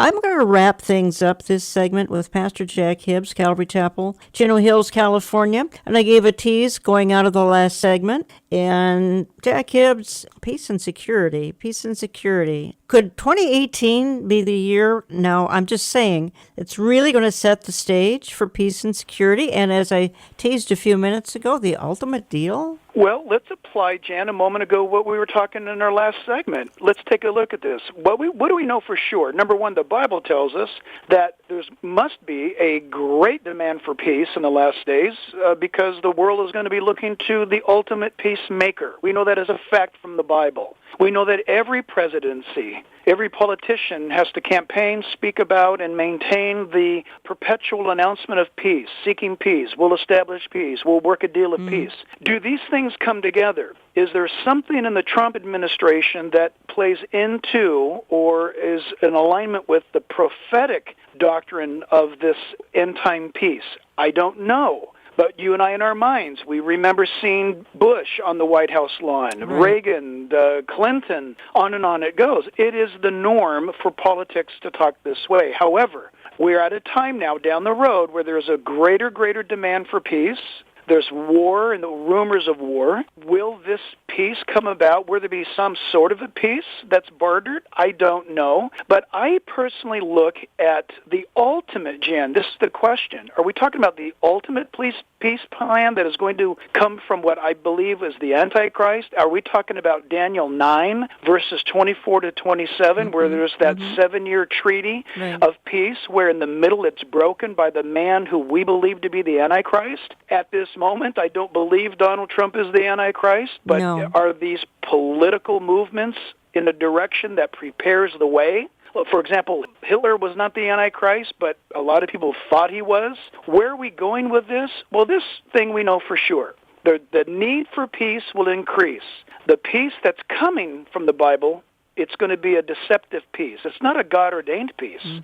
I'm going to wrap things up this segment with Pastor Jack Hibbs, Calvary Chapel, Chino Hills, California. And I gave a tease going out of the last segment. And Jack Hibbs, peace and security, peace and security. Could 2018 be the year? No, I'm just saying it's really going to set the stage for peace and security. And as I teased a few minutes ago, the ultimate deal? Well, let's apply, Jan, a moment ago what we were talking in our last segment. Let's take a look at this. What do we know for sure? Number one, the Bible tells us that there must be a great demand for peace in the last days because the world is going to be looking to the ultimate peacemaker. We know that as a fact from the Bible. We know that every presidency, every politician has to campaign, speak about, and maintain the perpetual announcement of peace, seeking peace, we'll establish peace, we'll work a deal of peace. Do these things come together? Is there something in the Trump administration that plays into or is in alignment with the prophetic doctrine of this end-time peace? I don't know. But you and I, in our minds, we remember seeing Bush on the White House lawn, Reagan, Clinton, on and on it goes. It is the norm for politics to talk this way. However, we're at a time now down the road where there's a greater demand for peace. There's war and the rumors of war. Will this peace come about? Will there be some sort of a peace that's bartered? I don't know. But I personally look at the ultimate, Jan, this is the question. Are we talking about the ultimate peace plan that is going to come from what I believe is the Antichrist? Are we talking about Daniel 9 verses 24 to 27 where there's that 7-year treaty of peace where in the middle it's broken by the man who we believe to be the Antichrist? At this moment, I don't believe Donald Trump is the Antichrist, but are these political movements in a direction that prepares the way? For example, Hitler was not the Antichrist, but a lot of people thought he was. Where are we going with this? Well, this thing we know for sure. The need for peace will increase. The peace that's coming from the Bible, it's going to be a deceptive peace. It's not a God-ordained peace.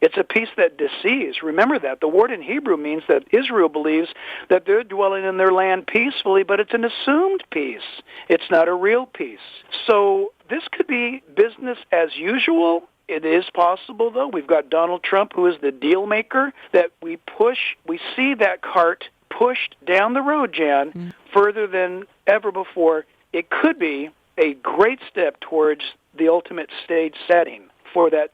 It's a peace that deceives. Remember that. The word in Hebrew means that Israel believes that they're dwelling in their land peacefully, but it's an assumed peace. It's not a real peace. So this could be business as usual. It is possible, though. We've got Donald Trump, who is the deal maker, that we see that cart pushed down the road, Jan, further than ever before. It could be a great step towards the ultimate stage setting for that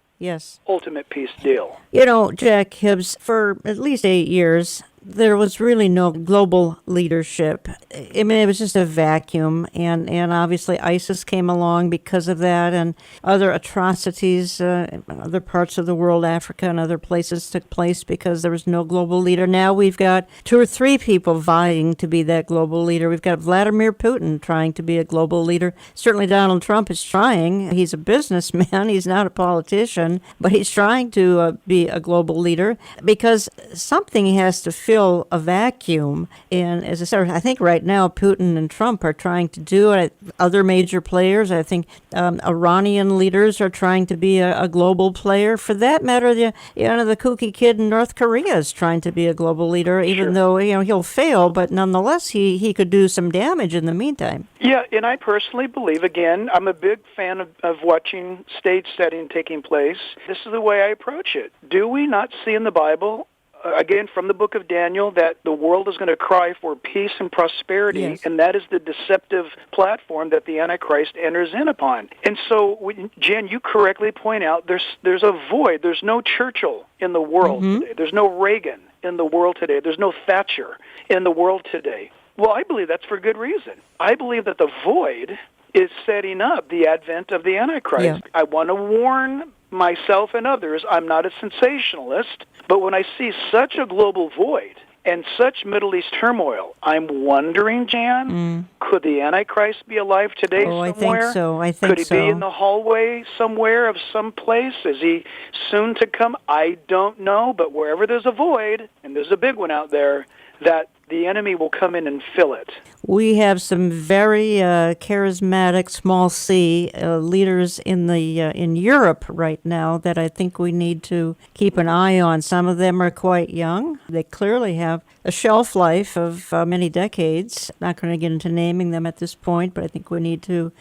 ultimate peace deal. You know, Jack Hibbs, for at least 8 years, there was really no global leadership. I mean, it was just a vacuum, and obviously ISIS came along because of that, and other atrocities in other parts of the world, Africa and other places took place because there was no global leader. Now we've got 2 or 3 people vying to be that global leader. We've got Vladimir Putin trying to be a global leader. Certainly Donald Trump is trying. He's a businessman. He's not a politician, but he's trying to be a global leader because something has to fill a vacuum. And as I said, I think right now Putin and Trump are trying to do it. Other major players, I think Iranian leaders are trying to be a global player. For that matter, the kooky kid in North Korea is trying to be a global leader, even though he'll fail, but nonetheless he could do some damage in the meantime. Yeah, and I personally believe, again, I'm a big fan of watching stage setting taking place. This is the way I approach it. Do we not see in the Bible, again, from the book of Daniel, that the world is going to cry for peace and prosperity, and that is the deceptive platform that the Antichrist enters in upon. And so, Jen, you correctly point out there's a void. There's no Churchill in the world today. There's no Reagan in the world today. There's no Thatcher in the world today. Well, I believe that's for good reason. I believe that the void is setting up the advent of the Antichrist. Yeah. I want to warn myself and others, I'm not a sensationalist, but when I see such a global void and such Middle East turmoil, I'm wondering, Jan, could the Antichrist be alive today somewhere? I think so. Could he be in the hallway somewhere of some place? Is he soon to come? I don't know, but wherever there's a void, and there's a big one out there, that the enemy will come in and fill it. We have some very charismatic, small c leaders in Europe right now that I think we need to keep an eye on. Some of them are quite young. They clearly have a shelf life of many decades. Not going to get into naming them at this point, but I think we need to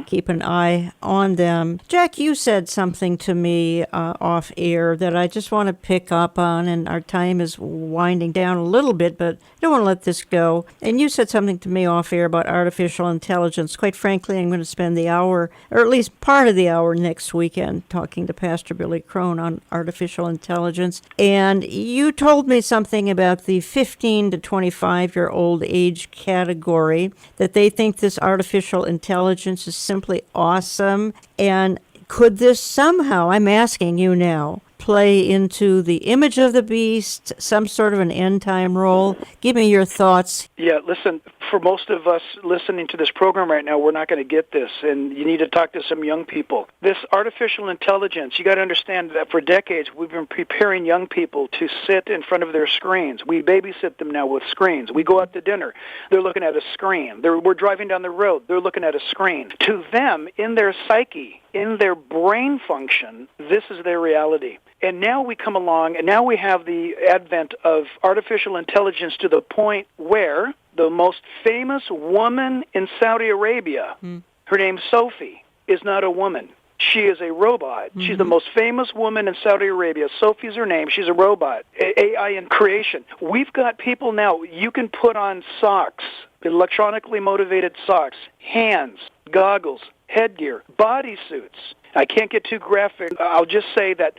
keep an eye on them. Jack, you said something to me off air that I just want to pick up on, and our time is winding down a little bit, but I don't want to let this go. And you said something to me off air about artificial intelligence. Quite frankly, I'm going to spend the hour, or at least part of the hour next weekend, talking to Pastor Billy Crone on artificial intelligence. And you told me something about the 15 to 25-year-old age category, that they think this artificial intelligence is simply awesome. And could this somehow, I'm asking you now, play into the image of the beast, some sort of an end-time role? Give me your thoughts. Yeah, listen, for most of us listening to this program right now, we're not going to get this, and you need to talk to some young people. This artificial intelligence, you got to understand that for decades we've been preparing young people to sit in front of their screens. We babysit them now with screens. We go out to dinner, they're looking at a screen. We're driving down the road, they're looking at a screen. To them, in their psyche, in their brain function, this is their reality. And now we come along, and now we have the advent of artificial intelligence to the point where the most famous woman in Saudi Arabia, her name's Sophie, is not a woman. She is a robot. She's the most famous woman in Saudi Arabia. Sophie's her name. She's a robot. AI in creation. We've got people now, you can put on socks, electronically motivated socks, hands, goggles, headgear, bodysuits. I can't get too graphic. I'll just say that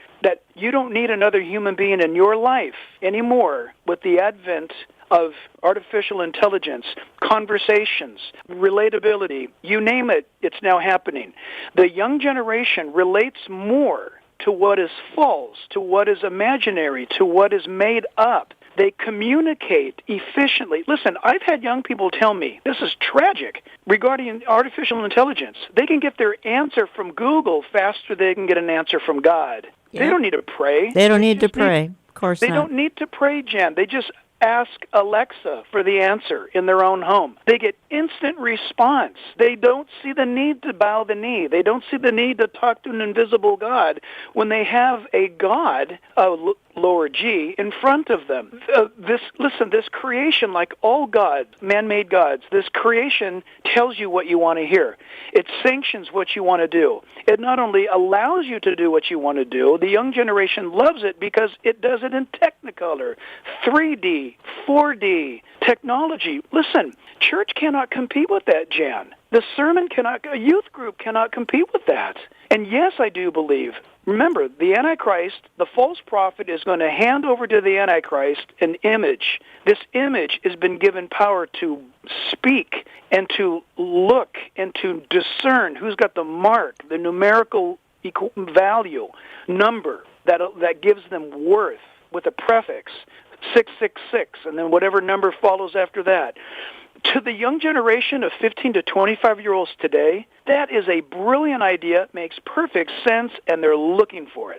you don't need another human being in your life anymore with the advent of artificial intelligence, conversations, relatability, you name it, it's now happening. The young generation relates more to what is false, to what is imaginary, to what is made up. They communicate efficiently. Listen, I've had young people tell me, this is tragic, regarding artificial intelligence. They can get their answer from Google faster than they can get an answer from God. Yeah. They don't need to pray. They don't need to pray. Of course not. They don't need to pray, Jen. They just ask Alexa for the answer in their own home. They get instant response. They don't see the need to bow the knee. They don't see the need to talk to an invisible God when they have a God, lower G, in front of them. This creation, like all gods, man-made gods, this creation tells you what you want to hear. It sanctions what you want to do. It not only allows you to do what you want to do, the young generation loves it because it does it in Technicolor, 3D, 4D, technology. Listen, church cannot compete with that, Jan. The sermon cannot, a youth group cannot compete with that. And yes, I do believe. Remember, the Antichrist, the false prophet, is going to hand over to the Antichrist an image. This image has been given power to speak and to look and to discern who's got the mark, the numerical value, number that gives them worth with a prefix, 666, and then whatever number follows after that. To the young generation of 15 to 25-year-olds today, that is a brilliant idea, makes perfect sense, and they're looking for it.